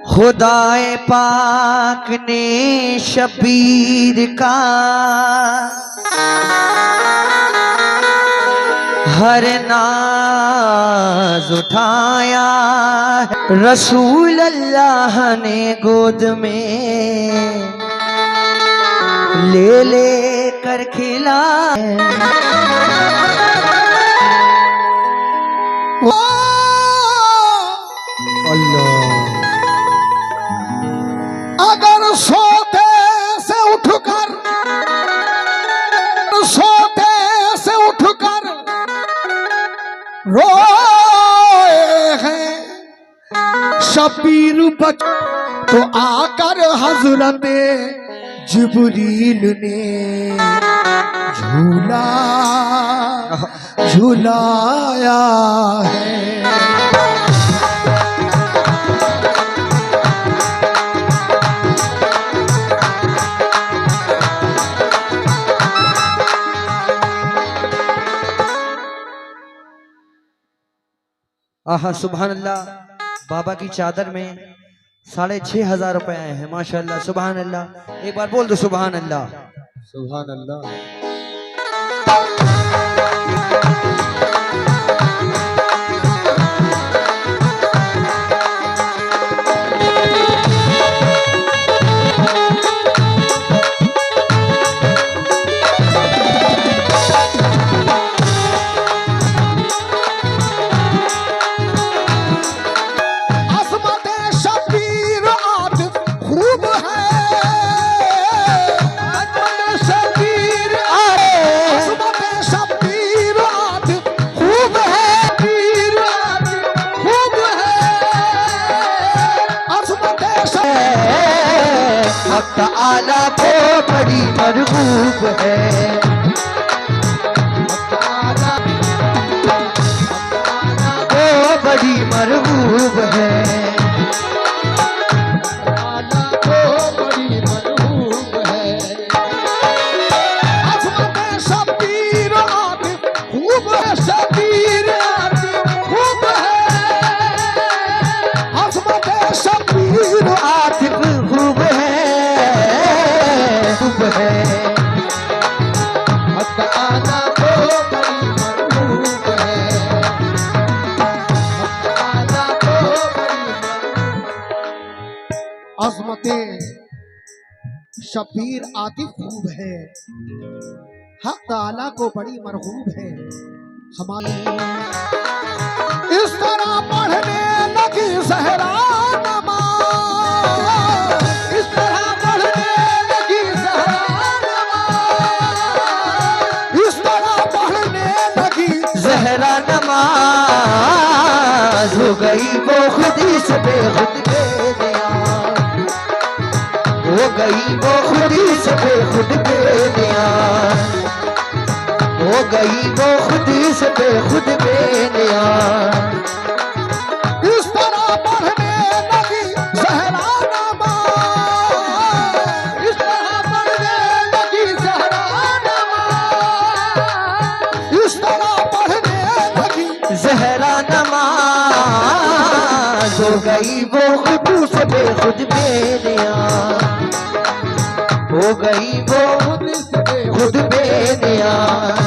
खुदाए पाक ने शबीर का हर नाज उठाया, रसूल अल्लाह ने गोद में ले ले कर खिलाया। अगर सोते से उठकर रोए हैं शबीर बच, तो आकर हजरत जिब्रील ने झूलाया है। आहा सुभान अल्लाह। बाबा की चादर में 6,500 रुपए आए हैं माशाल्लाह। सुभान अल्लाह। एक बार बोल दो सुभान अल्लाह। सुभान अल्लाह। आला को बड़ी मरगूब है, को बड़ी मरगूब है, को बड़ी मरगूब है। अज़मत शबीर आतिफ खूब है, शबीर आतिफ खूब है। अज़मत शबीर आतिफ खूब है, है। आला को बड़ी मरगूब है, आला को बड़ी अज़मते शबीर आतिफ खूब है, हक ताला को बड़ी मरगूब है। हमारी इस तरह पढ़ने लगी ज़हरा नमाज़, इस तरह पढ़ने लगी ज़हरा नमाज़, हो गई वो खुदी से बेखुद बेनियाज़, हो गई वो खुदी से बेखुद बेनियाज़, हो गई वो खुदी से बेखुद बेनियाज़। इस तरह पढ़ने लगी ज़हरा नमाज़, इस तरह पढ़ने लगी ज़हरा नमाज़, इस तरह पढ़ने लगी ज़हरा नमाज़, हो गई वो खुद से बेखुद बेनियाज़, हो गई वो खुद बेनियाज़।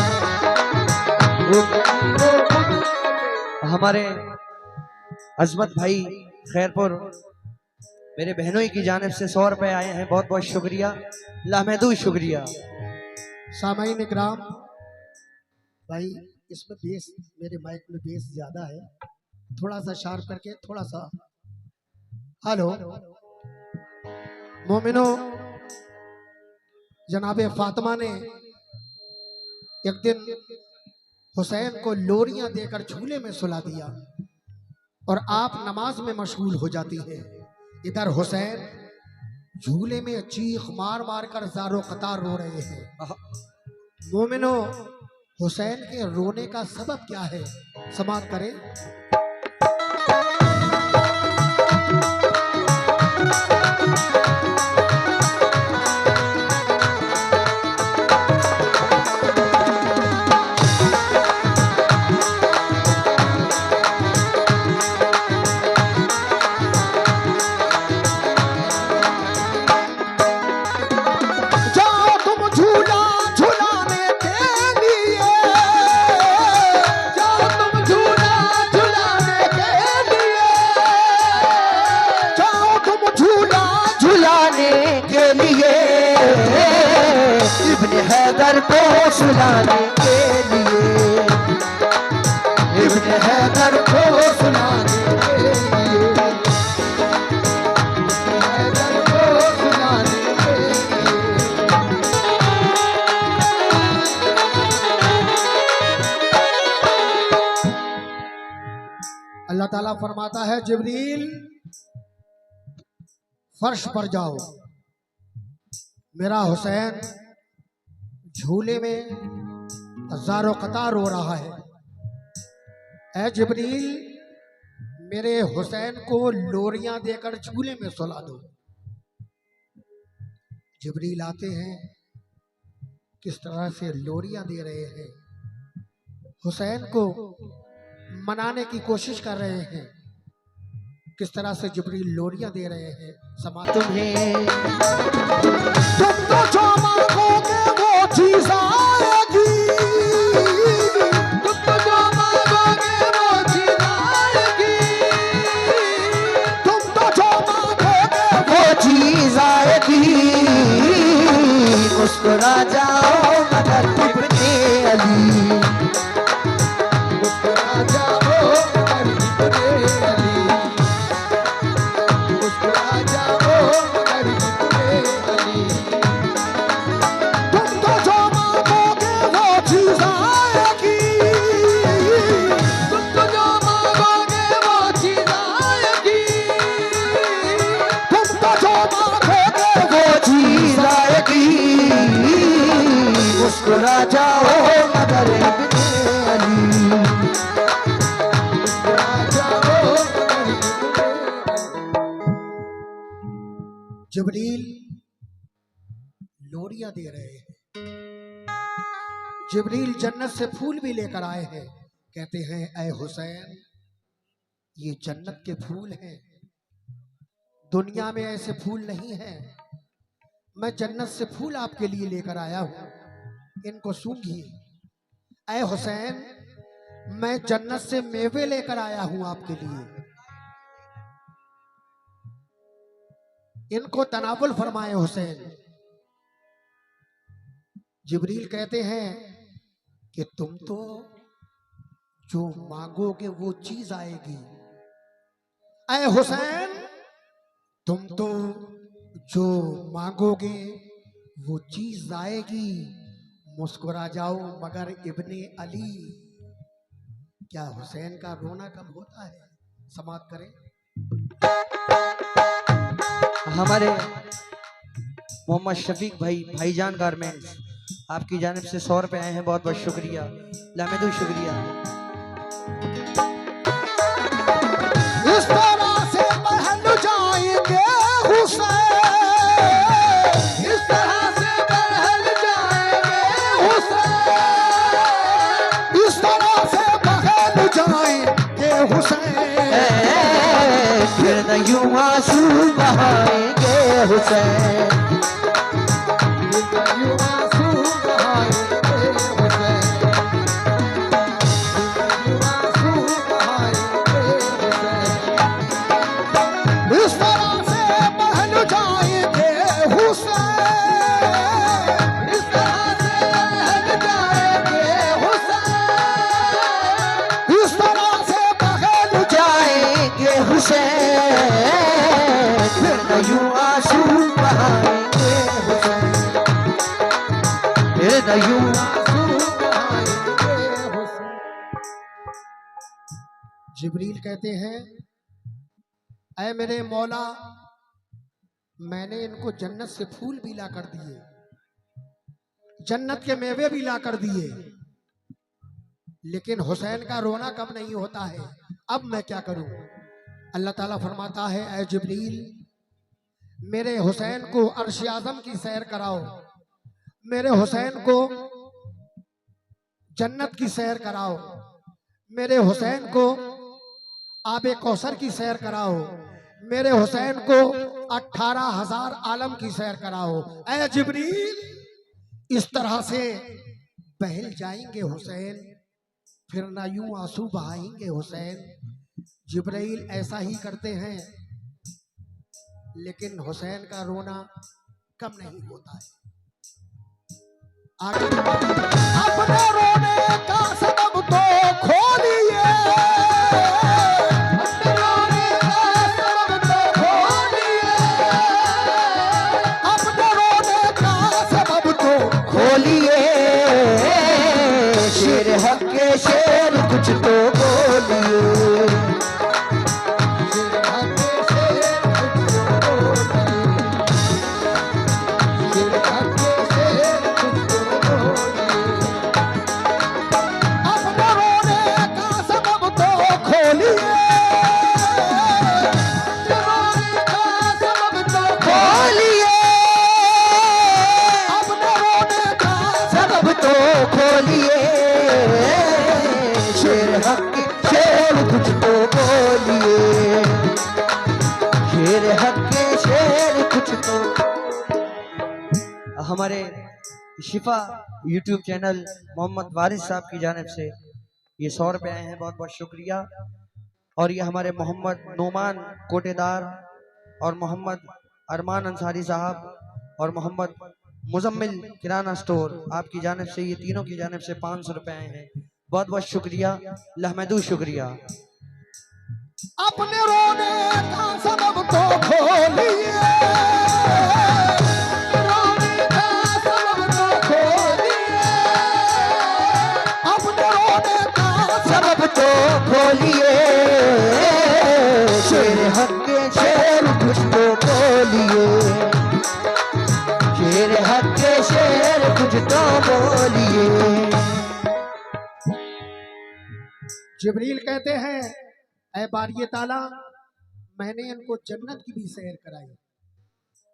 हमारे अज़मत भाई खैरपुर मेरे बहनों की जानिब से 100 रुपए आए हैं, बहुत बहुत शुक्रिया, लामहदूद शुक्रिया। सामाईन इकराम भाई, इसमें बेस, मेरे माइक में बेस ज्यादा है, थोड़ा सा शार्प करके, थोड़ा सा। हेलो मोमिनो, जनाबे फातिमा ने एक दिन हुसैन को लोरियां देकर झूले में सुला दिया और आप नमाज में मशगूल हो जाती हैं। इधर हुसैन झूले में चीख मार मार कर ज़ारो कतार रो रहे हैं। मोमिनो, हुसैन के रोने का सबब क्या है, समाअत करें। इब्न हैदर को सुनाने के लिए, इब्न हैदर को सुनाने के लिए, इब्न हैदर को सुनाने के लिए। अल्लाह ताला फरमाता है जिब्रील फर्श पर जाओ, मेरा हुसैन झूले में हजारों कतार रो रहा है। ऐ जिब्रील मेरे हुसैन को लोरियां देकर झूले में सुला दो। जिब्रील आते हैं, किस तरह से लोरियां दे रहे हैं, हुसैन को मनाने की कोशिश कर रहे हैं। किस तरह से जिब्रील लोरियां दे रहे हैं, समा तुम्हें तुम तो जो मांगोगे वो चीज आएगी, तुम तो जो मांगोगे वो चीज आएगी, तुम तो जो मांगोगे वो चीज आएगी। मुस्कुरा जाओ मगर इब्ने अली, मुस्कुरा जाओ मगर इब्ने अली, मुस्कुरा जाओ मगर इब्ने अली। तुम तो जो मांगोगे वो चीज आएगी, तुम तो जो मांगोगे वो चीज आएगी, तुम तो जो मांगोगे वो चीज आएगी। मुस्कुरा जाओ मगर इब्ने अली, मुस्कुरा जाओ मगर इब्ने अली। जिब्रील लोरियां दे रहे हैं। जिब्रील जन्नत से फूल भी लेकर आए हैं। कहते हैं ऐ हुसैन ये जन्नत के फूल हैं, दुनिया में ऐसे फूल नहीं हैं। मैं जन्नत से फूल आपके लिए लेकर आया हूं, इनको सूंघिए। ऐ हुसैन मैं जन्नत से मेवे लेकर आया हूं आपके लिए, इनको तनावुल फरमाए हुसैन। जिब्रील कहते हैं कि तुम तो जो मांगोगे वो चीज आएगी। ऐ हुसैन तुम तो जो मांगोगे वो चीज आएगी। मुस्कुरा जाओ मगर इब्ने अली। क्या हुसैन का रोना कब होता है? समाप्त करें। हमारे मोहम्मद शफीक भाई, भाईजान गारमेंट्स, आपकी जानिब से 100 रुपए आए हैं, बहुत बहुत शुक्रिया, लामेदू शुक्रिया। इस तरह से महल जाएंगे हुसैन, इस तरह से महल जाएंगे हुसैन, इस तरह से महल जाएंगे हुसैन। फिर न यूं आंसू बहाएंगे हुसैन, फिर न यूं आंसू बहाएंगे हुसैन, फिर न यूं आंसू बहाएंगे हुसैन। इस तरह से महल जाएंगे हुसैन, इस तरह से महल जाएंगे हुसैन, इस तरह से महल जाएंगे हुसैन, फिर न यूं आंसू बहाएंगे हुसैन, फिर न यूं आंसू बहाएंगे हुसैन। जिब्रील कहते हैं ऐ मेरे मौला मैंने इनको जन्नत से फूल भी ला कर दिए, जन्नत के मेवे भी ला कर दिए, लेकिन हुसैन का रोना कब नहीं होता है, अब मैं क्या करूं? अल्लाह ताला फरमाता है ऐ जिब्रील मेरे हुसैन को अर्श आज़म की सैर कराओ, मेरे हुसैन को जन्नत की सैर कराओ, मेरे हुसैन को आबे कौसर की सैर कराओ, मेरे हुसैन को 18,000 आलम की सैर कराओ। ऐ जिब्रील इस तरह से बहल जाएंगे हुसैन, फिर ना यूं आंसू बहाएंगे हुसैन। जिब्रील ऐसा ही करते हैं, लेकिन हुसैन का रोना कम नहीं होता है। आगे अपने रोने का सबब तो खोलिए, अपने रोने का सबब तो खोलिए, अपने रोने का सबब तो खोलिए, शेर हक के शेर कुछ तो बोलिए, शेर हक के शेर कुछ तो बोलिए, शेर हक के शेर कुछ तो बोलिए, अपने रोने का सबब तो खोलिए, अपने रोने का सबब तो खोलिए, अपने रोने का सबब तो खोलिए, शेर हक के शेर कुछ तो बोलिए, शेर हक के शेर कुछ तो। हमारे शिफा यूट्यूब चैनल मोहम्मद वारिस साहब की जानिब से ये 100 रुपये आए हैं, बहुत बहुत शुक्रिया। और ये हमारे मोहम्मद नोमान कोटेदार और मोहम्मद अरमान अंसारी साहब और मोहम्मद मुजम्मिल किराना स्टोर आपकी जानिब से, ये तीनों की जानिब से 500 रुपये आए हैं, बहुत बहुत शुक्रिया, लहमदू शुक्रिया। अपने रोने का सबब तो खोलिए, रोने का सबब तो खोलिए, अपने रोने का सबब तो खोलिए, शेर हक के शेर कुछ तो बोलिए, शेर हक के शेर कुछ तो बोलिए। जिब्रील कहते हैं, ऐ बारिये ताला, मैंने इनको जन्नत की भी सैर कराई,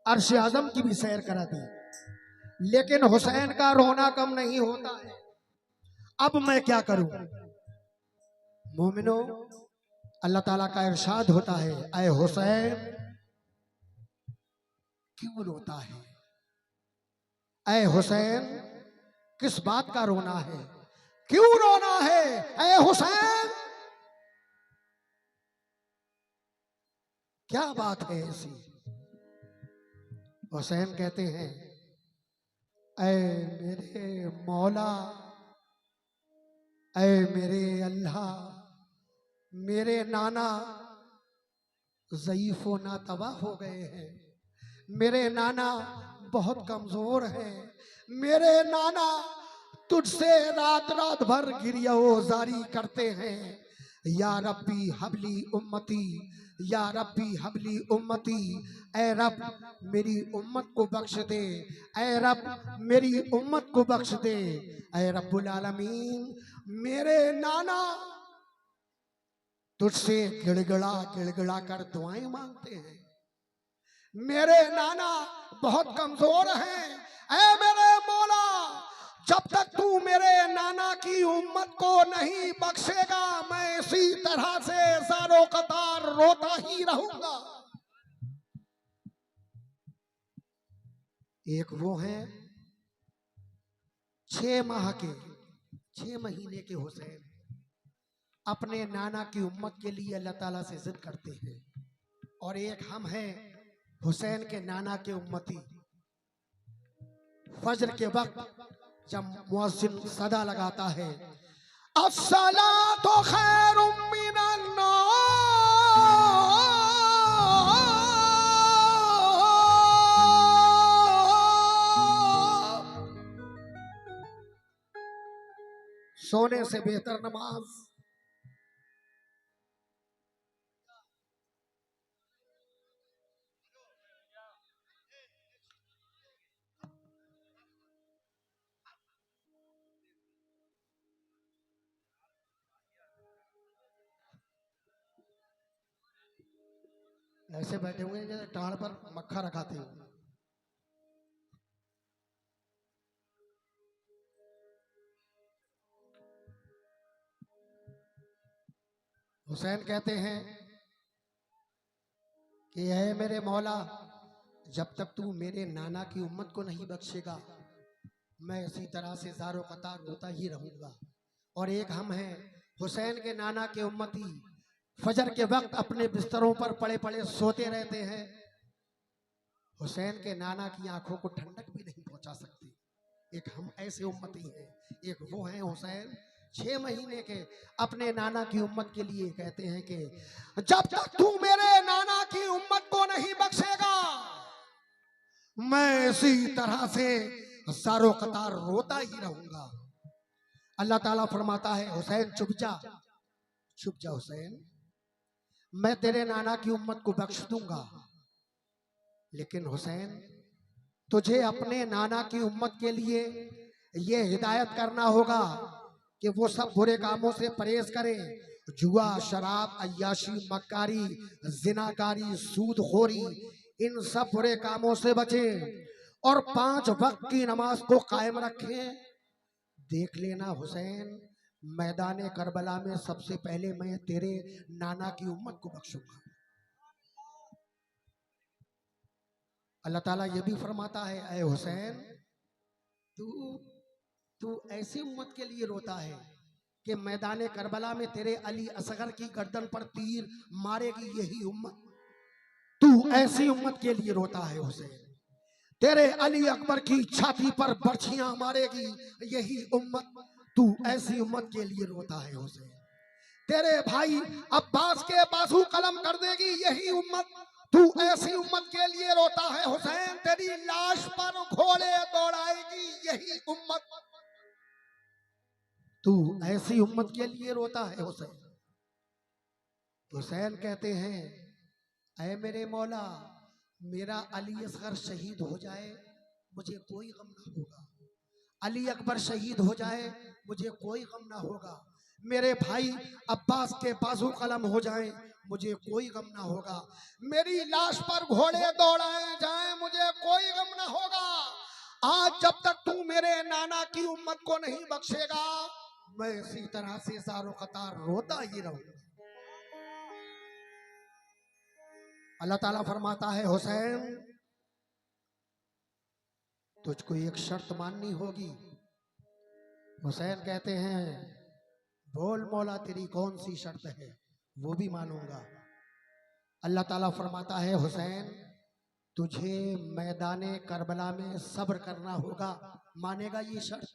अर्श आजम की भी सैर करा दी, लेकिन हुसैन का रोना कम नहीं होता है। अब मैं क्या करूं? मोमिनो, अल्लाह ताला का इरशाद होता है, ऐ हुसैन क्यों रोता है? ऐ हुसैन किस बात का रोना है? क्यों रोना है? ऐ हुसैन क्या बात है ऐसी? हुसैन कहते हैं, ऐ मेरे मौला, ऐ मेरे अल्लाह, मेरे नाना ज़ईफ़ो नातवा हो गए हैं, मेरे नाना बहुत कमजोर हैं, मेरे नाना तुझसे रात रात भर गिरियाज़ारी करते हैं। या रब्बी हबली उम्मती, या रब्बी हबली उम्मती, ऐ रब मेरी उम्मत को बख्श दे, ऐ रब मेरी उम्मत को बख्श दे, ऐ रब्बुल आलमीन मेरे नाना तुझसे गिड़गिड़ा गिड़गिड़ा कर दुआएं मांगते हैं, मेरे नाना बहुत कमजोर हैं। ऐ मेरे मौला, जब तक तू मेरे नाना की उम्मत को नहीं बख्शेगा, मैं इसी तरह से ज़ारो कतार रोता ही रहूंगा। एक वो है 6 माह के, 6 महीने के हुसैन, अपने नाना की उम्मत के लिए अल्लाह ताला से जिद करते हैं, और एक हम हैं हुसैन के नाना के उम्मती। फजर के वक्त जब मुअज्जिन सदा लगाता है, अस्सलातु खैरुम मिनन नौम, सोने से बेहतर नमाज। ऐसे बैठे हुए हैं जैसे टाड़ पर मक्खा रखाते हो। हुसैन कहते हैं कि है मेरे मौला, जब तक तू मेरे नाना की उम्मत को नहीं बख्शेगा, मैं इसी तरह से ज़ारो कतार रोता ही रहूंगा। और एक हम हैं हुसैन के नाना के उम्मती, फजर के वक्त अपने बिस्तरों पर पड़े पड़े सोते रहते हैं। हुसैन के नाना की आंखों को ठंडक भी नहीं पहुंचा सकती। एक हम ऐसे उम्मती हैं, एक वो हैं हुसैन 6 महीने के अपने नाना की उम्मत के लिए कहते हैं कि जब तक तू मेरे नाना की उम्मत को नहीं बख्शेगा मैं इसी तरह से सारों कतार रोता ही रहूंगा। अल्लाह ताला फरमाता है हुसैन चुप जा हुसैन, मैं तेरे नाना की उम्मत को बख्श दूंगा, लेकिन हुसैन तुझे अपने नाना की उम्मत के लिए ये हिदायत करना होगा कि वो सब बुरे कामों से परहेज करें, जुआ, शराब, अय्याशी, मक्कारी, जिनाकारी, सूदखोरी, इन सब बुरे कामों से बचें और 5 वक्त की नमाज को कायम रखें। देख लेना हुसैन, मैदान करबला में सबसे पहले मैं तेरे नाना की उम्मत को बख्शूंगा। अल्लाह ताला ये भी फरमाता है, ऐ हुसैन तू ऐसी उम्मत के लिए रोता है कि मैदान करबला में तेरे अली असगर की गर्दन पर तीर मारेगी यही उम्मत। तू ऐसी उम्मत के लिए रोता है हुसैन, तेरे अली अकबर की छाती पर बर्छियां मारेगी यही उम्मत। तू ऐसी उम्मत के लिए रोता है हुसैन, तेरे भाई अब्बास के बाजू कलम कर देगी यही उम्मत। तू ऐसी उम्मत के लिए रोता है हुसैन, तेरी लाश पर घोड़े दौड़ाएगी यही उम्मत। तू ऐसी उम्मत के लिए रोता है हुसैन। हुसैन कहते हैं, ऐ मेरे मौला, मेरा अली असगर शहीद हो जाए मुझे कोई गम ना होगा, अली अकबर शहीद हो जाए मुझे कोई गम ना होगा, मेरे भाई अब्बास के बाजू कलम हो जाएं मुझे कोई गम ना होगा, मेरी लाश पर घोड़े दौड़ाए जाएं मुझे कोई गम ना होगा। आज जब तक तू मेरे नाना की उम्मत को नहीं बख्शेगा मैं इसी तरह से सारों कतार रोता ही रहूंगा। अल्लाह ताला फरमाता है, हुसैन तुझको एक शर्त माननी होगी। हुसैन कहते हैं, बोल मौला तेरी कौन सी शर्त है, वो भी मानूंगा। अल्लाह ताला फरमाता है, हुसैन तुझे मैदाने करबला में सब्र करना होगा, मानेगा ये शर्त?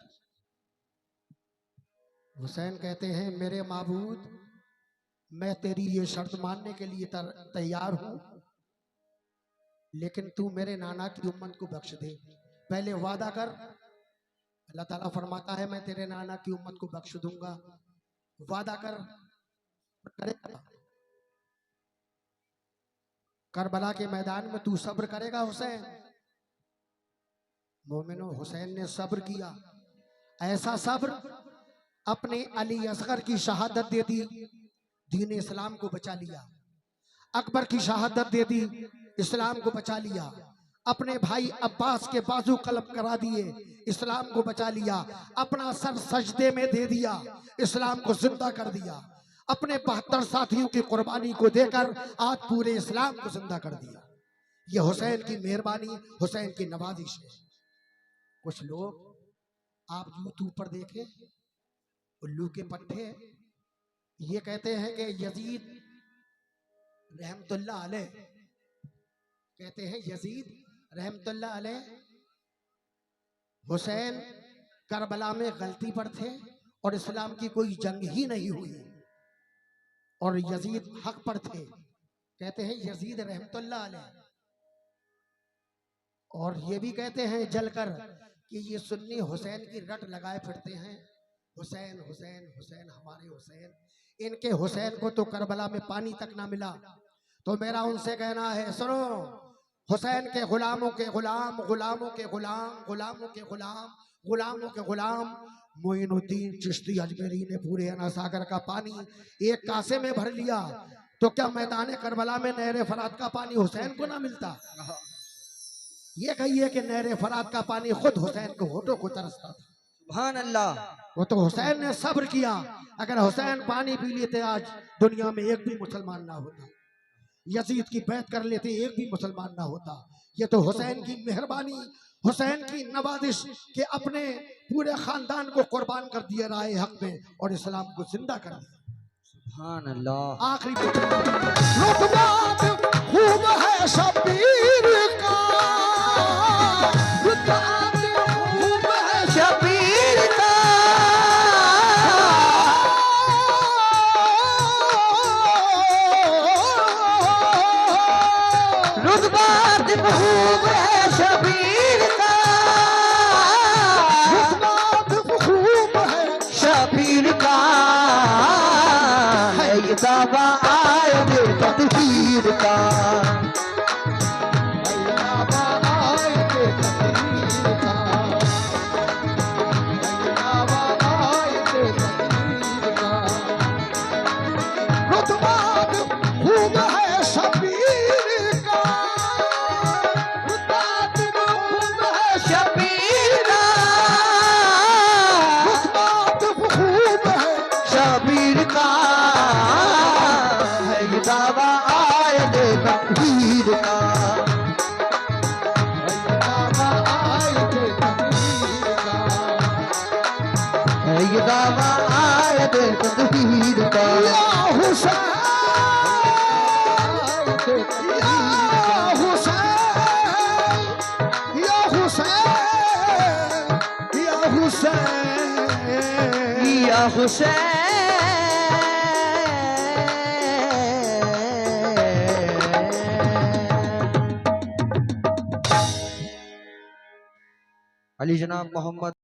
हुसैन कहते हैं, मेरे माबूद मैं तेरी ये शर्त मानने के लिए तैयार हूं, लेकिन तू मेरे नाना की उम्मत को बख्श दे, पहले वादा कर। अल्लाह ताला फरमाता है, मैं तेरे नाना की उम्मत को बख्श दूंगा, वादा कर। करेगा करबला के मैदान में तू सब्र करेगा हुसैन? मोमिनो, हुसैन ने सब्र किया, ऐसा सब्र अपने अली असगर की शहादत दे दी, दीन इस्लाम को बचा लिया। अकबर की शहादत दे दी, इस्लाम को बचा लिया। अपने भाई अब्बास के बाजू कलम करा दिए, इस्लाम को बचा लिया। अपना सर सजदे में दे दिया, इस्लाम को जिंदा कर दिया। अपने 72 साथियों की कुर्बानी को देकर आज पूरे इस्लाम को जिंदा कर दिया। ये हुसैन की मेहरबानी, हुसैन की नवाजिश है। कुछ लोग आप यूट्यूब पर देखें, उल्लू के पट्टे, ये कहते हैं कि यजीद रहमतुल्लाह अलैह, कहते हैं यजीद रहमतुल्लाह अलैह हुसैन करबला में गलती पर थे और इस्लाम की कोई जंग ही नहीं हुई और यजीद हक पर थे। कहते हैं यजीद रहमतुल्लाह अलैह, और ये भी कहते हैं जलकर कि ये सुन्नी हुसैन की रट लगाए फिरते हैं, हुसैन हुसैन हुसैन हमारे हुसैन। इनके हुसैन को तो करबला में पानी तक ना मिला। तो मेरा उनसे कहना है, सुनो, हुसैन के गुलामों के गुलाम, गुलामों के गुलाम, गुलामों के गुलाम, गुलामों के गुलाम मोइनुद्दीन चिश्ती अजमेरी ने पूरे अना सागर का पानी एक कासे में भर लिया, तो क्या मैदान करबला में नहर फरात का पानी हुसैन को ना मिलता? ये कहिए कि नहर फरात का पानी खुद हुसैन के होठों को तरसता था। सुभान अल्लाह। वो तो हुसैन ने सब्र किया। अगर हुसैन पानी पी लेते आज दुनिया में एक भी मुसलमान ना होता, यजीद की बैत कर लेते एक भी मुसलमान ना होता। ये तो हुसैन की मेहरबानी, हुसैन की नवाजिश के अपने पूरे खानदान को कुर्बान कर दिया राह हक में और इस्लाम को जिंदा कर दिया। सुभान अल्लाह। आखिरी खूब है शबीर का, खूब है रुतबा महबूब है शबीर का, खूब है शबीर का है ये दावा आयत तकदीर का, खूब है शबीर का, खूब है शबीर का, खूब है शबीर का है ये दावा आयत तकदीर का, है ये दावा आयत तकदीर का, या हुसैन, या हुसैन, या हुसैन, या हुसैन, या हुसैन। अली जनाब मोहम्मद